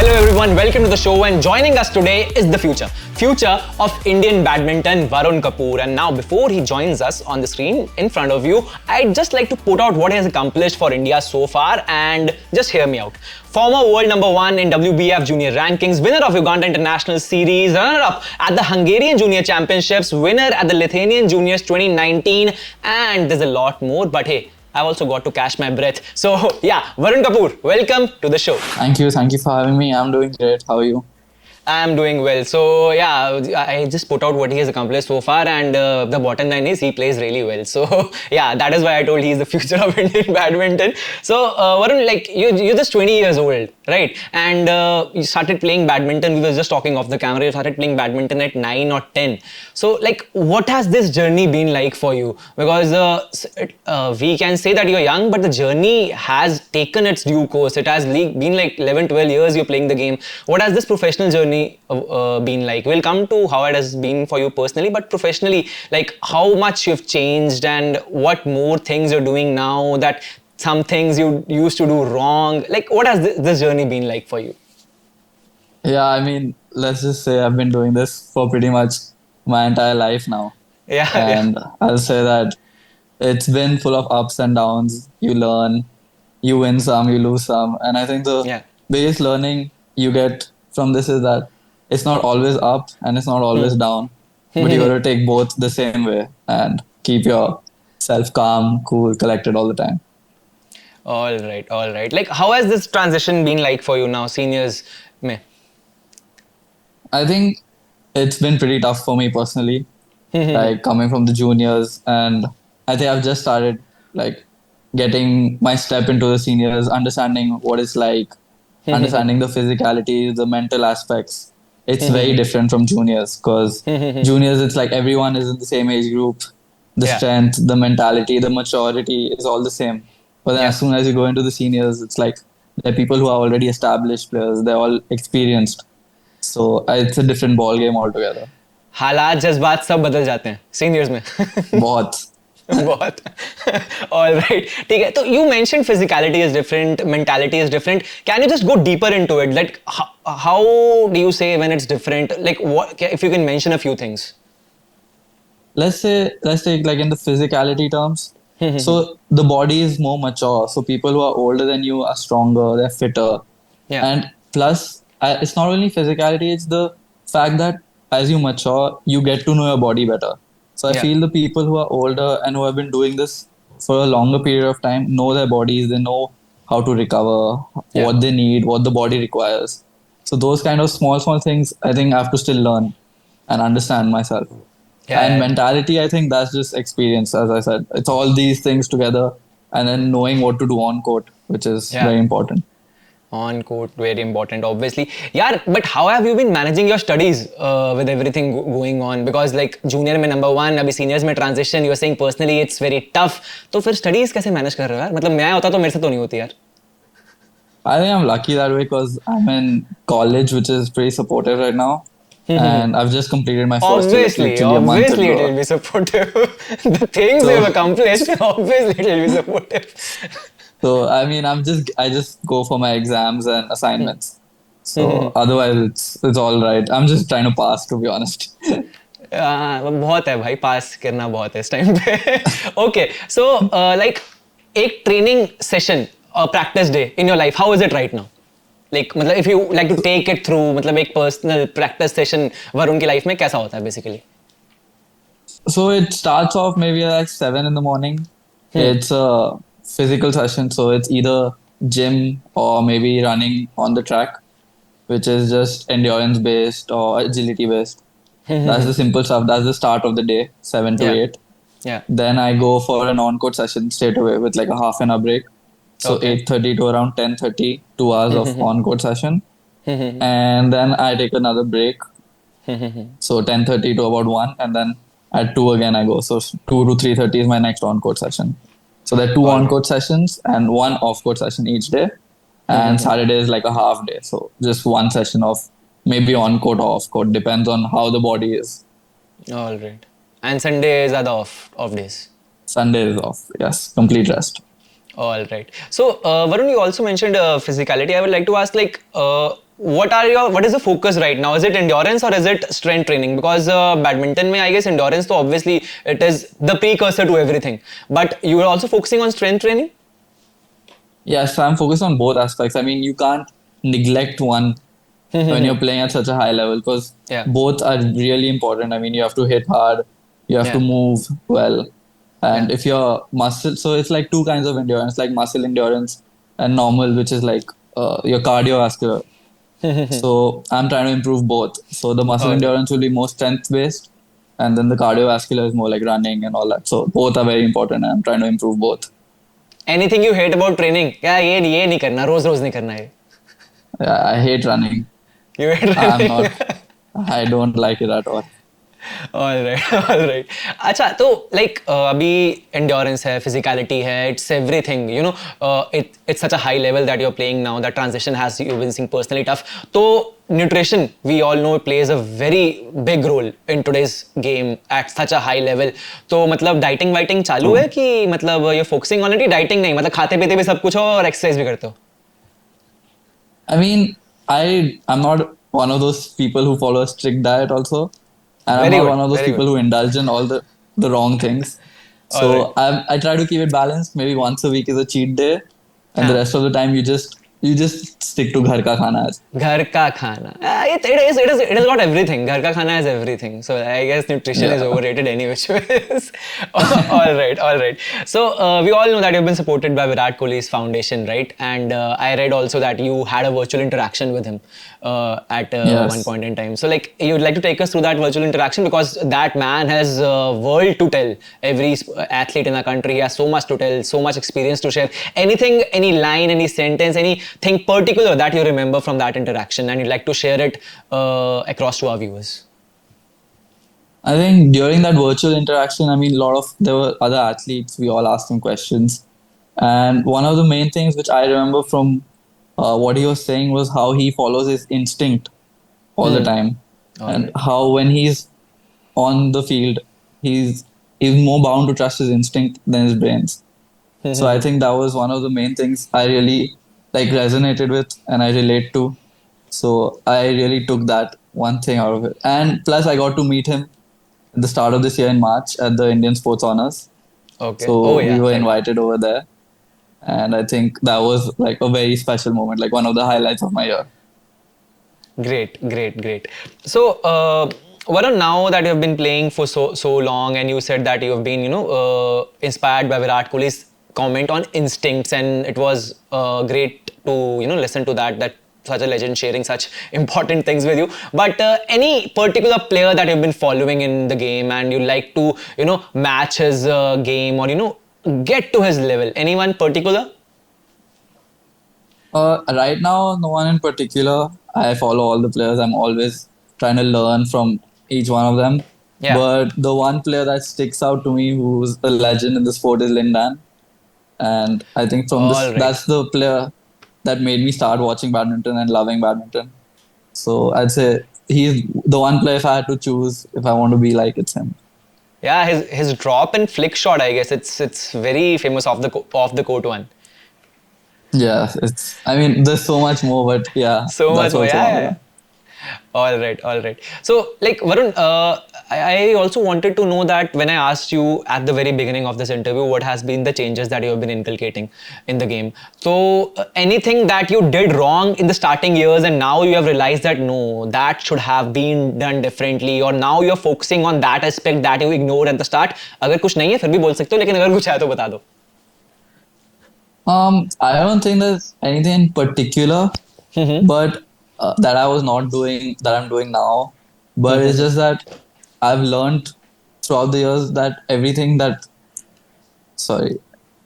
Hello everyone, welcome to the show, and joining us today is the future of Indian badminton, Varun Kapur. And now before he joins us on the screen in front of you, I'd just like to put out what he has accomplished for India so far, and just hear me out. Former world number 1 in WBF Junior Rankings, winner of Uganda International Series, runner-up at the Hungarian Junior Championships, winner at the Lithuanian Juniors 2019, and there's a lot more, but hey, I've also got to catch my breath. So yeah, Varun Kapur, welcome to the show. Thank you for having me. I'm doing great. How are you? I'm doing well. So yeah, I just put out what he has accomplished so far, and the bottom line is he plays really well. So yeah, that is why I told he's the future of Indian badminton. So Varun, like you're just 20 years old, right? And you started playing badminton. We were just talking off the camera. You started playing badminton at 9 or 10. So like, what has this journey been like for you? Because we can say that you're young, but the journey has taken its due course. It has been like 11, 12 years you're playing the game. What has this professional journey been like? We'll come to how it has been for you personally, but professionally, like how much you've changed and what more things you're doing now, that some things you used to do wrong. Like, what has this journey been like for you? Yeah, I mean, let's just say I've been doing this for pretty much my entire life now. Yeah. And I'll say that it's been full of ups and downs. You learn, you win some, you lose some. And I think the biggest learning you get from this is that it's not always up and it's not always down, but you got to take both the same way and keep yourself calm, cool, collected all the time. All right. Like, how has this transition been like for you now, seniors? Mein? I think it's been pretty tough for me personally, like coming from the juniors, and I think I've just started like getting my step into the seniors, understanding what it's like, understanding the physicality, the mental aspects. It's very different from juniors, because juniors, it's like everyone is in the same age group. The strength, the mentality, the maturity is all the same. But then as soon as you go into the seniors, it's like they're people who are already established players. They're all experienced. So it's a different ball game altogether. हालात जज्बात सब बदल जाते हैं seniors में. बहुत. बहुत. All right. ठीक है. तो you mentioned physicality is different, mentality is different. Can you just go deeper into it? Like how do you say when it's different? Like what, if you can mention a few things. Let's take like in the physicality terms. So the body is more mature. So people who are older than you are stronger, they're fitter. Yeah. And plus, it's not only physicality, it's the fact that as you mature, you get to know your body better. So I feel the people who are older and who have been doing this for a longer period of time know their bodies. They know how to recover, what they need, what the body requires. So those kind of small things, I think I have to still learn and understand myself. And mentality, I think that's just experience, as I said. It's all these things together, and then knowing what to do on court, which is very important. On court, very important, obviously. Yeah, but how have you been managing your studies with everything going on? Because like junior में number 1, अभी seniors में transition, you're saying personally it's very tough. तो फिर studies कैसे manage कर रहे हो यार? मतलब मैं होता तो मेरे से तो नहीं होती यार. I think I'm lucky that way because I'm in college, which is pretty supportive right now. And I've just completed my first year. Obviously it will be supportive. The things you've accomplished, obviously it will be supportive. So I mean, I just go for my exams and assignments. So otherwise it's all right. I'm just trying to pass, to be honest. बहुत है भाई, पास करना बहुत है इस time पे. Okay, so like एक training session or practice day in your life, how is it right now? Like मतलब if you like to take it through, मतलब एक personal practice session वरुण की life में कैसा होता है basically? So it starts off maybe like 7 in the morning. It's a physical session, so it's either gym or maybe running on the track, which is just endurance based or agility based. That's the simple stuff. That's the start of the day, 7 to 8. Yeah. Then I go for an on-court session straight away with like a half an hour break. So 8:30 to around 10:30, 2 hours of on-court session. And then I take another break. So 10:30 to about 1, and then at 2 again I go. So 2 to 3:30 is my next on-court session. So there are 2 on-court sessions and 1 off-court session each day. And Saturday is like a half day. So just 1 session of maybe on-court or off-court. Depends on how the body is. All right. And Sundays are the off days? Sunday is off. Yes, complete rest. All right. So, Varun, you also mentioned physicality. I would like to ask, like, what is the focus right now? Is it endurance or is it strength training? Because badminton mein, I guess endurance, so obviously it is the precursor to everything. But you are also focusing on strength training? Yes, I'm focused on both aspects. I mean, you can't neglect one when you're playing at such a high level because Yeah. both are really important. I mean, you have to hit hard, you have to Yeah. move well, Yeah. and if you're muscle, so it's like two kinds of endurance, like muscle endurance and normal, which is like your cardiovascular. So I'm trying to improve both. So the muscle All right. endurance will be more strength based, and then the cardiovascular is more like running and all that. So both are very important, and I'm trying to improve both. Anything you hate about training? Yeah, ये नहीं करना, रोज नहीं करना है. I hate running. You hate I'm running. not. I don't like it at all. All right, all right. अच्छा तो like अभी endurance है, physicality है, it's everything. You know, it's such a high level that you're playing now. That transition has you've been seeing personally tough. तो nutrition, we all know, plays a very big role in today's game at such a high level. तो मतलब dieting वाइटिंग चालू है कि मतलब you're focusing on it? Dieting नहीं, मतलब खाते पीते भी सब कुछ हो और exercise भी करते हो. I mean, I'm not one of those people who follow a strict diet also, and I'm Very not good, one of those very people good. who indulge in all the wrong things. All right. So I try to keep it balanced. Maybe once a week is a cheat day, and the हाँ. rest of the time you just stick to ghar ka khana. घर का खाना. It has got everything. घर का खाना is everything. So I guess nutrition is Yeah. overrated any which ways. All right, all right. So we all know that you've been supported by Virat Kohli's foundation, right? And I read also that you had a virtual interaction with him at one Yes. point in time. So like you'd like to take us through that virtual interaction because that man has world to tell. Every athlete in our country, he has so much to tell, so much experience to share. Anything, any line, any sentence, anything particular that you remember from that interaction and you'd like to share it across to our viewers? I think during that virtual interaction, I mean, there were other athletes. We all asked him questions, and one of the main things which I remember from what he was saying was how he follows his instinct all the time, All and right. how when he's on the field, he's he's more bound to trust his instinct than his brains. So I think that was one of the main things I really like resonated with and I relate to. So I really took that one thing out of it. And plus I got to meet him at the start of this year in March at the Indian Sports Honors. Okay. Oh So we yeah, were right. invited over there. And I think that was like a very special moment, like one of the highlights of my year. Great, great, great. So, Varun, now that you have been playing for so long, and you said that you have been, inspired by Virat Kohli's comment on instincts, and it was great to listen to that such a legend sharing such important things with you. But any particular player that you've been following in the game, and you like to match his game or get to his level? Anyone particular? Right now, no one in particular. I follow all the players. I'm always trying to learn from each one of them. Yeah. But the one player that sticks out to me, who's a legend in the sport, is Lindan. And I think from this, All right. that's the player that made me start watching badminton and loving badminton. So I'd say he's the one player if I had to choose, if I want to be like, it's him. Yeah, his drop and flick shot, I guess it's very famous off the court one. Yeah, I mean, there's so much more, but yeah, So much that's more, also yeah, one yeah, of yeah. them. All right, all right. So, like Varun, I also wanted to know that when I asked you at the very beginning of this interview, what has been the changes that you have been inculcating in the game? So, anything that you did wrong in the starting years, and now you have realized that no, that should have been done differently, or now you're focusing on that aspect that you ignored at the start. अगर कुछ नहीं है फिर भी बोल सकते हो, लेकिन अगर कुछ है तो बता दो. I don't think there's anything in particular, but that I was not doing that I'm doing now. But it's just that I've learned throughout the years that sorry,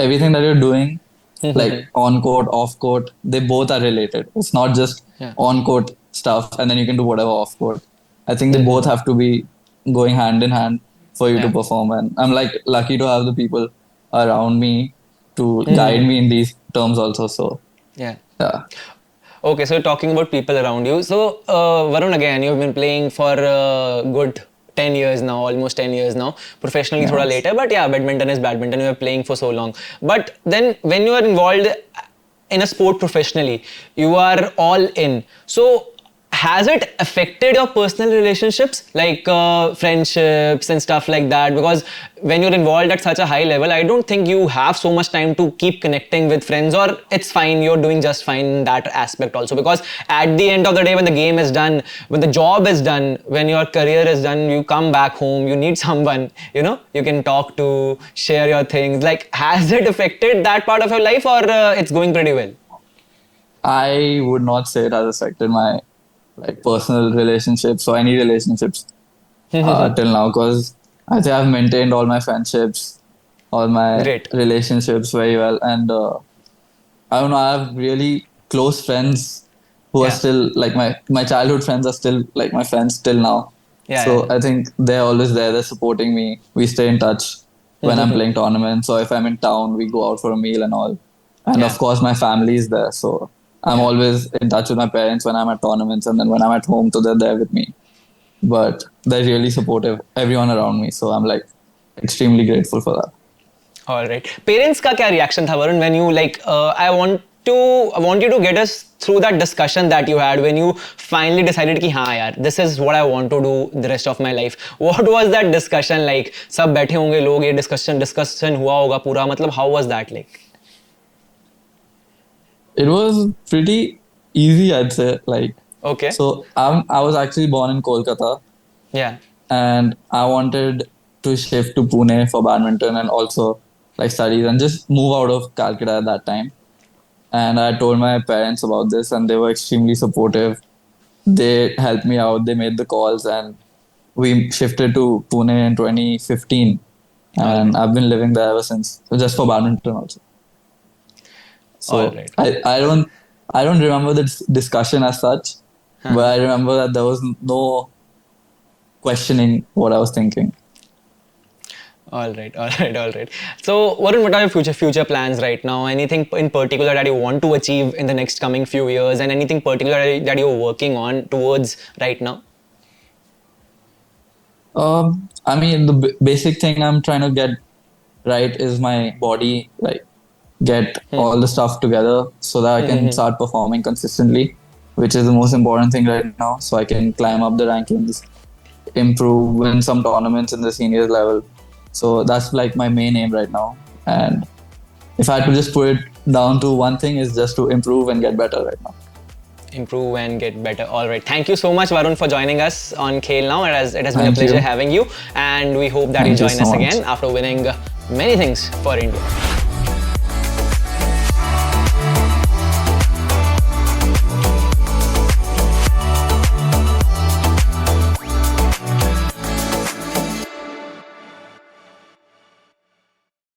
everything that you're doing, like on court, off court, they both are related. It's not just Yeah. on court stuff and then you can do whatever off court. I think they both have to be going hand in hand for you to Yeah. perform. And I'm like lucky to have the people around me to guide me in these terms also. So Yeah. yeah. Okay, so talking about people around you. So, Varun, again, you've been playing for a good 10 years now, almost 10 years now. Professionally, thoda Yes. later, but yeah, badminton is badminton. You are playing for so long. But then, when you are involved in a sport professionally. You are all in. So has it affected your personal relationships, like friendships and stuff like that? Because when you're involved at such a high level, I don't think you have so much time to keep connecting with friends, or it's fine, you're doing just fine in that aspect also. Because at the end of the day, when the game is done, when the job is done, when your career is done, you come back home, you need someone, you can talk to, share your things. Like, has it affected that part of your life, or it's going pretty well? I would not say it has affected my personal relationships or any relationships till now, because I think I've maintained all my friendships, all my Great. relationships very well, and I don't know, I have really close friends who are Yeah. still like my childhood friends are still like my friends till now. Yeah, So yeah. I think they're always there, they're supporting me. We stay in touch when I'm playing tournaments, or if I'm in town, we go out for a meal and all. And Yeah. of course, my family is there, so I'm Yeah. always in touch with my parents when I'm at tournaments, and then when I'm at home, so they're there with me. But they're really supportive, everyone around me. So I'm like extremely grateful for that. All right. Parents का क्या reaction था, Varun, when you I want you to get us through that discussion that you had when you finally decided कि हाँ यार, this is what I want to do the rest of my life. What was that discussion like? सब बैठे होंगे लोग, ये discussion हुआ होगा पूरा, मतलब how was that like? It was pretty easy, I'd say. Okay. So I was actually born in Kolkata, Yeah. and I wanted to shift to Pune for badminton and also studies and just move out of Calcutta at that time. And I told my parents about this, and they were extremely supportive. They helped me out. They made the calls, and we shifted to Pune in 2015. And I've been living there ever since. So just for badminton also. All So right. I don't remember the discussion as such, but I remember that there was no questioning what I was thinking. All right, all right, all right. So, Varun, what are your future plans right now? Anything in particular that you want to achieve in the next coming few years, and anything particular that you're working on towards right now? I mean, the basic thing I'm trying to get right is my body, get all the stuff together so that I can start performing consistently, which is the most important thing right now. So I can climb up the rankings, improve, win some tournaments in the seniors level. So that's like my main aim right now. And if I had to just put it down to one thing, is just to improve and get better right now. Improve and get better. All right. Thank you so much, Varun, for joining us on Khel Now. It has been a Thank pleasure you. having you, and we hope that Thank you you join so us much. again after winning many things for India.